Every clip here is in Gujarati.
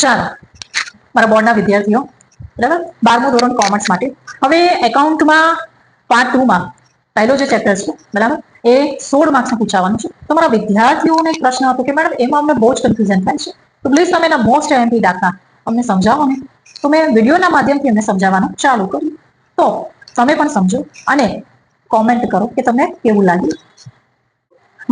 ચાલો મારા બોર્ડના વિદ્યાર્થીઓ, બરાબર, 12મું ધોરણ કોમર્સ માટે હવે એકાઉન્ટમાં પાર્ટ 2 માં પહેલો જે ચેપ્ટર છે, બરાબર, એ 16 માર્ક્સનું પૂછાવાનું છે. તો મારા વિદ્યાર્થીઓને એક પ્રશ્ન હતો કે મેડમ એમાં અમને બહુ જ કન્ફ્યુઝન થાય છે, તો પ્લીઝ તમે એના મોસ્ટ એમપી દાખલા અમને સમજાવો ને. તો મેં વિડીયોના માધ્યમથી અમને સમજાવવાનું ચાલુ કર્યું. તો તમે પણ સમજો અને કોમેન્ટ કરો કે તમને કેવું લાગ્યું.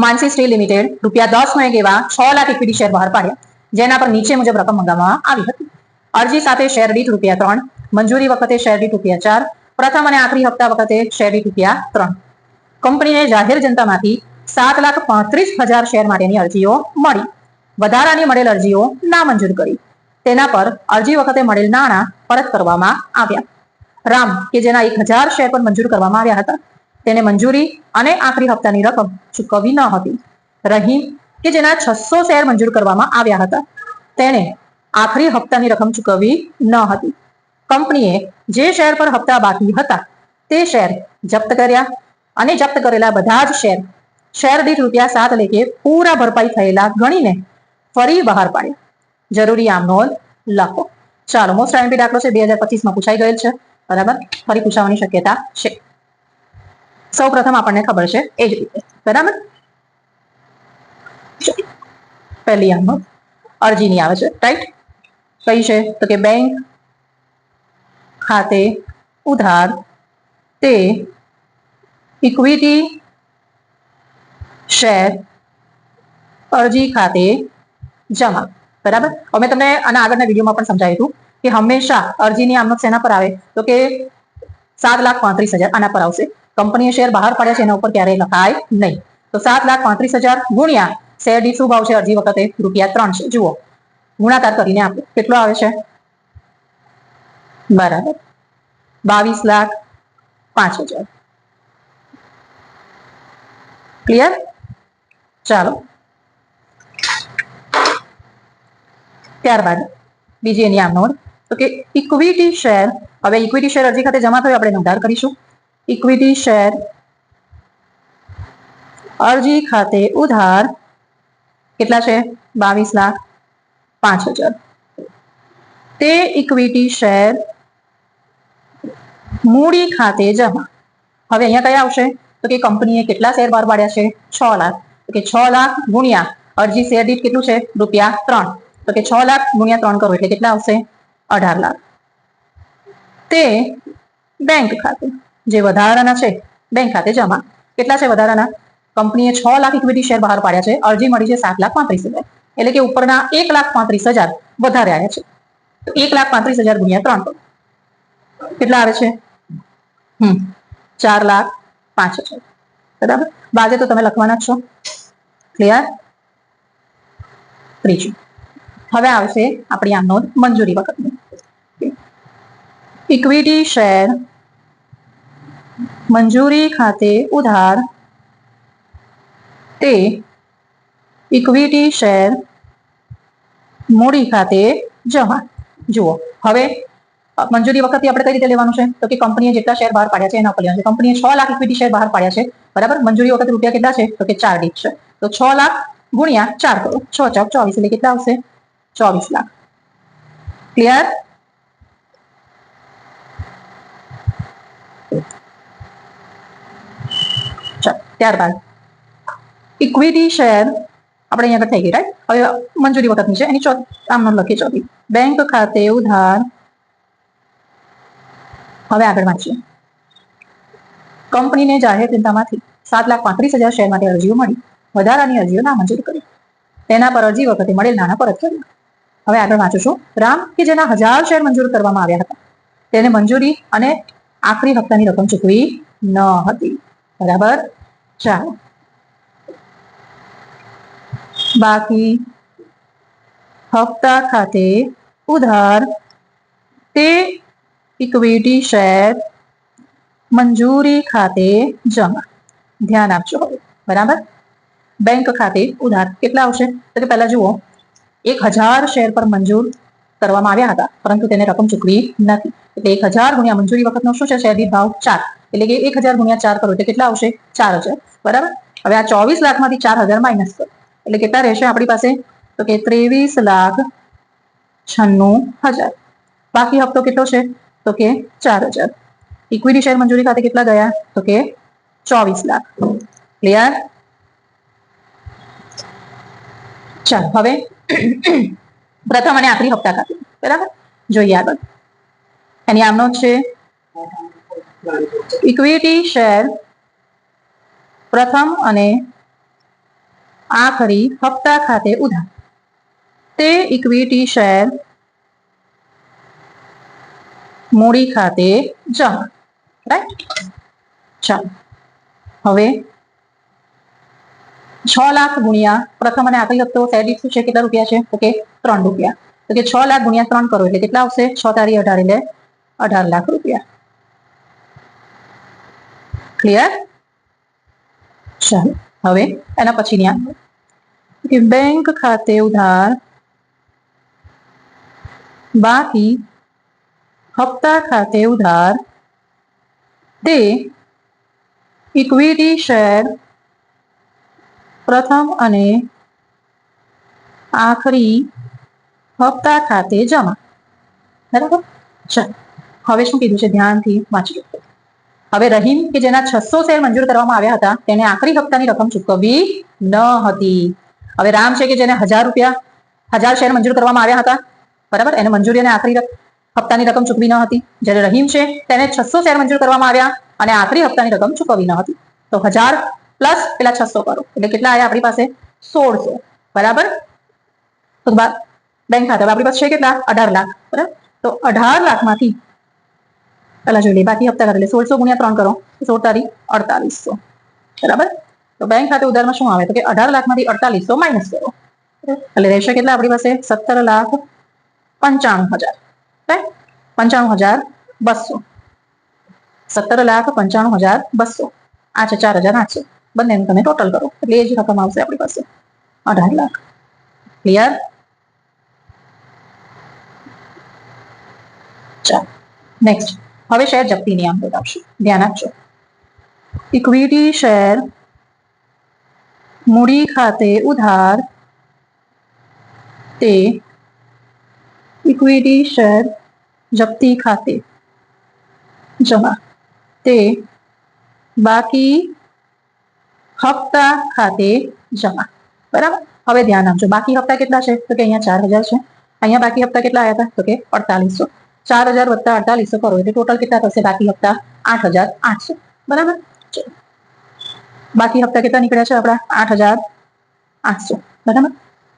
માનસી સ્ટીલ લિમિટેડ ₹10 એક એવા 6 લાખ ઇક્વિટી શેર બહાર પાડ્યા, જેના પર નીચે મુજબ રકમ મંગાવવામાં આવી હતી. અરજી સાથે શેર દીઠ ₹3, મંજૂરી વખતે શેર દીઠ ₹4, પ્રથમ અને આખરી હપ્તા વખતે શેર દીઠ ₹3. કંપનીને જાહેર જનતામાંથી 7,35,000 શેર માટેની અરજીઓ મળી. વધારાની મળેલ અરજીઓ નામંજૂર કરી. તેના પર અરજી વખતે મળેલ નાણાં પરત કરવામાં આવ્યા. રામ કે જેના 1,000 શેર પર મંજૂર કરવામાં આવ્યા હતા, તેને મંજૂરી અને આખરી હપ્તાની રકમ ચૂકવવી ન હતી. રહીમ કે જેના 600 શેર મંજૂર કરવામાં આવ્યા હતા, તેને આખરી હપ્તાની રકમ ચૂકવવી ન હતી. કંપનીએ જે શેર પર હપ્તા બાકી હતા તે શેર જપ્ત કર્યા અને જપ્ત કરેલા બધા જ શેર દીઠ ₹7 લેખે પૂરા ભરપાઈ થયેલા ગણીને ફરી બહાર પાડ્યા. જરૂરી આમ નોંધ લખો. ચાલો, મોસ્ટ આઈએમપી દાખલો છે, 2025માં પૂછાઈ ગયેલ છે, બરાબર, ફરી પૂછાવાની શક્યતા છે. સૌ પ્રથમ આપણને ખબર છે એ જ રીતે, બરાબર. પહેલી આમ નોંધ અરજીની આવે છે, રાઈટ. કઈ છે તો કે બેંક ખાતે ઉધાર તે ઇક્વિટી શેર અરજી ખાતે જમા, બરાબર. અમે તમને આના આગળના વિડીયોમાં પણ સમજાવ્યું હતું કે હંમેશા અરજીની આમનોંધ શેના પર આવે તો કે 7,35,000 આના પર આવશે. કંપનીએ શેર બહાર પાડ્યા છે એના ઉપર ક્યારેય લખાય નહીં. તો 7,35,000 ગુણ્યા શેર દીઠ શું ભાવ છે અરજી વખતે ₹3 છે. જુઓ, ગુણાકાર કરીને આપો કેટલો આવે છે, બરાબર, 22,05,000. ક્લિયર? ચાલો, ત્યારબાદ બીજી એની આમ નોંધ તો કે ઇક્વિટી શેર. હવે ઇક્વિટી શેર અરજી ખાતે જમા થયો, આપણે ઉધાર કરીશું. ઇક્વિટી શેર અરજી ખાતે ઉધાર કેટલા છે, 22,05,000. તે ઇક્વિટી શેર મૂડી ખાતે જમા. હવે અહીંયા કયા આવશે તો કે કંપનીએ કેટલા શેર બહાર પાડ્યા છે, 6 લાખ. તો કે 6 લાખ ગુણ્યા અરજી શેર દીઠ કેટલું છે, ₹3. તો કે 6 લાખ ગુણ્યા 3 કરો એટલે કેટલા આવશે, 18 લાખ. તે બેંક ખાતે, જે વધારાના છે બેંક ખાતે જમા. કેટલા છે વધારાના? કંપનીએ 6 લાખ ઇક્વિટી શેર બહાર પાડ્યા છે, અરજી મળી છે 7,35,000, એટલે કે ઉપરના 1,35,000 વધારે આવ્યા છે. તો 1,35,000 ગુણ્યા 3 કરો કેટલા આવે છે, 4,05,000, બરાબર. બાજે તો તમે લખવાના જ છો. ક્લિયર? ત્રીજું હવે આવશે આપણી આમ નોંધ મંજૂરી વખતની. ઇક્વિટી શેર મંજૂરી ખાતે ઉધાર તે ઇક્વિટી શેર મૂડી ખાતે જમા. જુઓ, હવે મંજૂરી વખતે આપણે કઈ રીતે લેવાનું છે તો કે કંપનીએ જેટલા શેર બહાર પાડ્યા છે એના ઉપર લેવાનું છે. કંપનીએ 6 લાખ ઇક્વિટી શેર બહાર પાડ્યા છે, બરાબર. મંજૂરી વખતે રૂપિયા કેટલા છે તો કે 4 દીઠ છે. તો 6 લાખ ગુણ્યા 4 કરો, 6 ચોક 24 એટલે કેટલા આવશે, 24 લાખ. ક્લિયર? ત્યારબાદ ઇક્વિટી શેર આપણે અહીંયા આગળ થઈ ગઈ, રાઈટ. હવે મંજૂરી વખતની છે, એની આમ નોંધ લખીએ ચોથી. બેંક ખાતે ઉધાર. હવે આગળ વાંચીએ. કંપનીને જાહેર જનતામાંથી 7,35,000 શેર માટે અરજીઓ મળી. વધારાની અરજીઓ નામંજૂર કરી. તેના પર અરજી વખતે મળેલ નાણાં પરત કર્યું. હવે આગળ વાંચું છું. રામ કે જેના 1,000 શેર મંજૂર કરવામાં આવ્યા હતા, તેને મંજૂરી અને આખરી હપ્તાની રકમ ચૂકવી ન હતી, બરાબર. ચાલો, બાકી હપ્તા ખાતે ઉધાર તે ઇક્વિટી શેર મંજૂરી ખાતે જમા. ધ્યાન આપજો હવે, બરાબર. બેંક ખાતે ઉધાર કેટલા આવશે તો કે પહેલા જુઓ, 1,000 શેર પર મંજૂર કરવામાં આવ્યા હતા પરંતુ તેને રકમ ચૂકવી નથી, એટલે 1,000 ગુણ્યા મંજૂરી વખતનો શું છે, શેર દીઠ ભાવ 4, એટલે કે 1,000 ગુણ્યા 4 કરો એટલે કેટલા આવશે, 4,000, બરાબર. હવે આ 24 લાખમાંથી 4,000 માઇનસ કરો એટલે કેટલા રહેશે આપણી પાસે તો કે 23,05,000. 96,000. બાકી હપ્તો કેટલો છે? તો કે 4,000. ઇક્વિટી શેર મંજૂરી ખાતે કેટલા ગયા? તો કે 24 લાખ. ક્લિયર? ચાલો હવે પ્રથમ અને આખરી હપ્તા ખાતે, બરાબર, જોઈએ આગળ. એની આમનો છે ઇક્વિટી શેર પ્રથમ અને આખરી હપ્તા ખાતે ઉધાર, તે ઇક્વિટી શેર મૂડી ખાતે જમા. રાઈટ? ચાલો હવે 6 લાખ ગુણ્યા પ્રથમ અને આખરી હપ્તો શેર દીઠ છે કેટલા રૂપિયા છે? તો કે 3 રૂપિયા. તો કે 6 લાખ ગુણ્યા 3 કરો એટલે કેટલા આવશે? 6 તારી 18 એટલે 18 લાખ રૂપિયા. ક્લિયર? ચાલો હવે એના પછીની આંકડો કે બેંક ખાતે ઉધાર બાકી હપ્તા ખાતે ઉધાર, તે ઇક્વિટી શેર પ્રથમ અને આખરી હપ્તા ખાતે જમા. બરાબર? ચાલો હવે શું કીધું છે? ધ્યાનથી વાંચજો. હવે રહીમ કે જેના 600 શેર મંજૂર કરવામાં આવ્યા હતા તેને આખરી હપ્તાની રકમ ચૂકવવી ન હતી. હવે રામ છે કે જેને 1000 શેર મંજૂર કરવામાં આવ્યા હતા, બરાબર, એને મંજૂરી અને આખરી હપ્તાની રકમ ચૂકવી ન હતી. જ્યારે રહીમ છે તેને 600 શેર મંજૂર કરવામાં આવ્યા અને આખરી હપ્તાની રકમ ચૂકવવી ન હતી. તો 1000 પ્લસ પેલા 600 કરો એટલે કેટલા આવ્યા આપણી પાસે? 1600. બરાબર? તો બેંક ખાતે આપણી પાસે છે કેટલા? 18 લાખ. બરાબર? તો 18 લાખમાંથી પેલા જોઈ લઈએ બાકી હપ્તા ખાતે, 1600 ગુણ્યા 3 કરો, 16 તારી 4800. બરાબર? તો બેંક ખાતે ઉધારમાં શું આવે? તો કે 18 લાખમાંથી 4800 માઇનસ કરો એટલે રહેશે કેટલા આપણી પાસે? 17,95,000. રાઈટ? 95,200. 17,95,200. આ છે 4,800. બંનેનું તમે ટોટલ કરો એટલે એ જ રકમ આવશે આપણી પાસે, 18 લાખ. ક્લિયર? ચાલો નેક્સ્ટ. હવે શેર જપ્તી નિયમ બતાવશું, ધ્યાન આપજો. ઇક્વિટી શેર મૂડી ખાતે ઉધાર, તે ઇક્વિટી શેર જપ્તી ખાતે જમા, તે બાકી હપ્તા ખાતે જમા. બરાબર? હવે ધ્યાન આપજો. બાકી હપ્તા કેટલા છે? તો કે અહીંયા 4,000 છે. અહીંયા બાકી હપ્તા કેટલા આવ્યા હતા? તો કે 4800. 4,000 વત્તા 4800 કરો એટલે ટોટલ કેટલા થશે બાકી હપ્તા? 8,800. બરાબર? બાકી હપ્તા કેટલા નીકળ્યા છે આપણા? 8,800. બરાબર?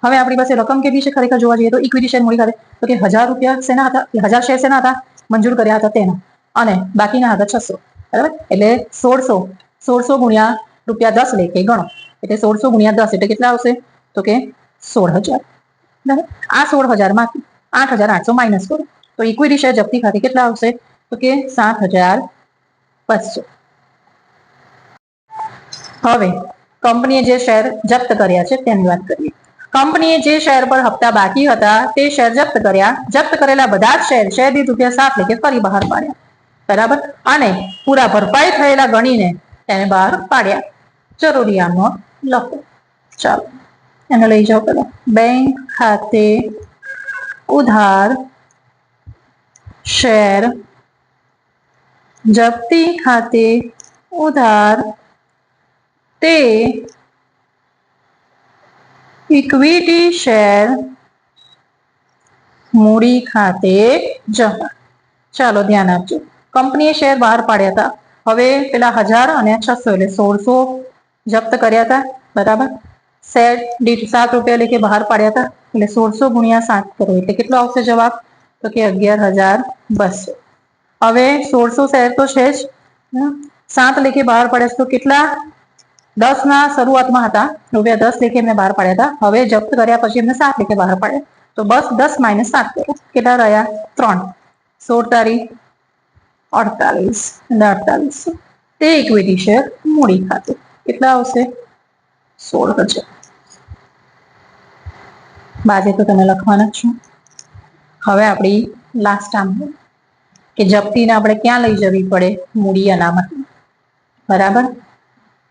હવે આપણી પાસે રકમ કેટલી છે ખરેખર જોવા જઈએ તો ઇક્વિટી શેર મૂડી ખાતે? તો કે 1000 રૂપિયા શેના હતા? 1000 શેર શેના હતા? મંજૂર કર્યા હતા તેના, અને બાકીના હતા 600. બરાબર? એટલે 1600 ગુણ્યા ₹10 લેખે ગણો એટલે 1600 ગુણ્યા 10 એટલે કેટલા આવશે? તો કે 16,000. બરાબર? આ 16,000 માંથી 8,800 માઇનસ કરો તો ઇક્વિટી શેર જપ્તી ખાતે કેટલા આવશે? તો કે 7,200. હવે કંપનીએ જે શેર જપ્ત કર્યા છે તેની વાત કરીએ. કંપનીએ જે શેર પર હપ્તા બાકી હતા તે શેર જપ્ત કર્યા. જપ્ત કરેલા બધા જ શેર દીઠ ₹7 લેખે ફરી બહાર પાડ્યા. બરાબર? અને પૂરા ભરપાઈ થયેલા ગણીને તેને બહાર પાડ્યા. જરૂરી આનો લખો. ચાલો એને લઈ જાઓ પેલા. બેંક ખાતે ઉધાર શેર જપ્તી ખાતે ઉધાર, તે ઇક્વિટી શેર મૂડી ખાતે જમા. ચાલો ધ્યાન આપજો. કંપનીએ શેર બહાર પાડ્યા હતા. હવે પેલા 1000 અને 600 એટલે 1600 જપ્ત કર્યા હતા. બરાબર? શેર દીઠ ₹7 લેખે બહાર પાડ્યા હતા એટલે 1600 ગુણ્યા 7 કરો એટલે કેટલો આવશે જવાબ? તો કે 11,200. હવે 1600 શેર તો છે જ, 7 લેખે બહાર પાડ્યા તો કેટલા? 10 ના શરૂઆતમાં હતા, ₹10 લેખે એમને બહાર પાડ્યા હતા. હવે જપ્ત કર્યા પછી એમને 7 લેખે બહાર પાડ્યા તો બસ 10 માઇનસ 7 કરો કેટલા રહ્યા? 3. 16 તારી 48. તે ઇક્વિટી શેર મૂડી ખાતે કેટલા આવશે? 16,000. બાજે તો તમે લખવાના જ છો. હવે આપણી લાસ્ટ આમ કે જપ્તીને આપણે ક્યાં લઈ જવી પડે? મૂડી અનામત. બરાબર?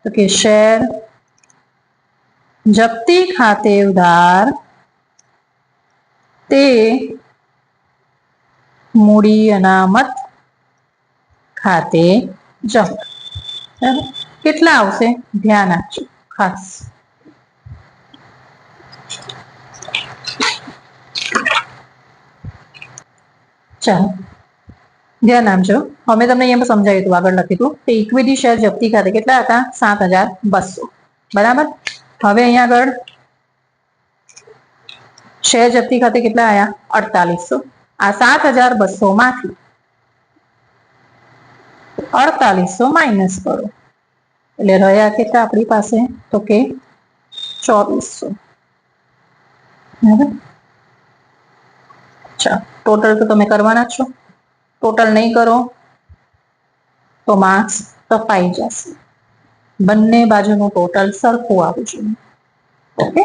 તો કે શેર જપ્તી ખાતે ઉધાર, તે મૂડી અનામત ખાતે જમા. બરાબર, કેટલા આવશે ધ્યાન આપજો ખાસ. ચાલો ધ્યાન આપજો. અમે તમને અહીંયા સમજાવ્યું હતું, આગળ લખ્યું હતું કે ઇક્વિટી શેર જપ્તી ખાતે કેટલા હતા? 7,200. બરાબર. હવે અહીંયા આગળ શેર જપ્તી ખાતે કેટલા આયા? 4800. આ 7,200 માંથી 4800 માઇનસ કરો એટલે રહ્યા કેટલા આપણી પાસે? તો કે 2400. બરાબર. ટોટલ તો તમે કરવાના જ છો. ટોટલ નહીં કરો તો માર્ક્સ કપાઈ જશે. બંને બાજુનું ટોટલ સરખું આવવું જોઈએ. ઓકે.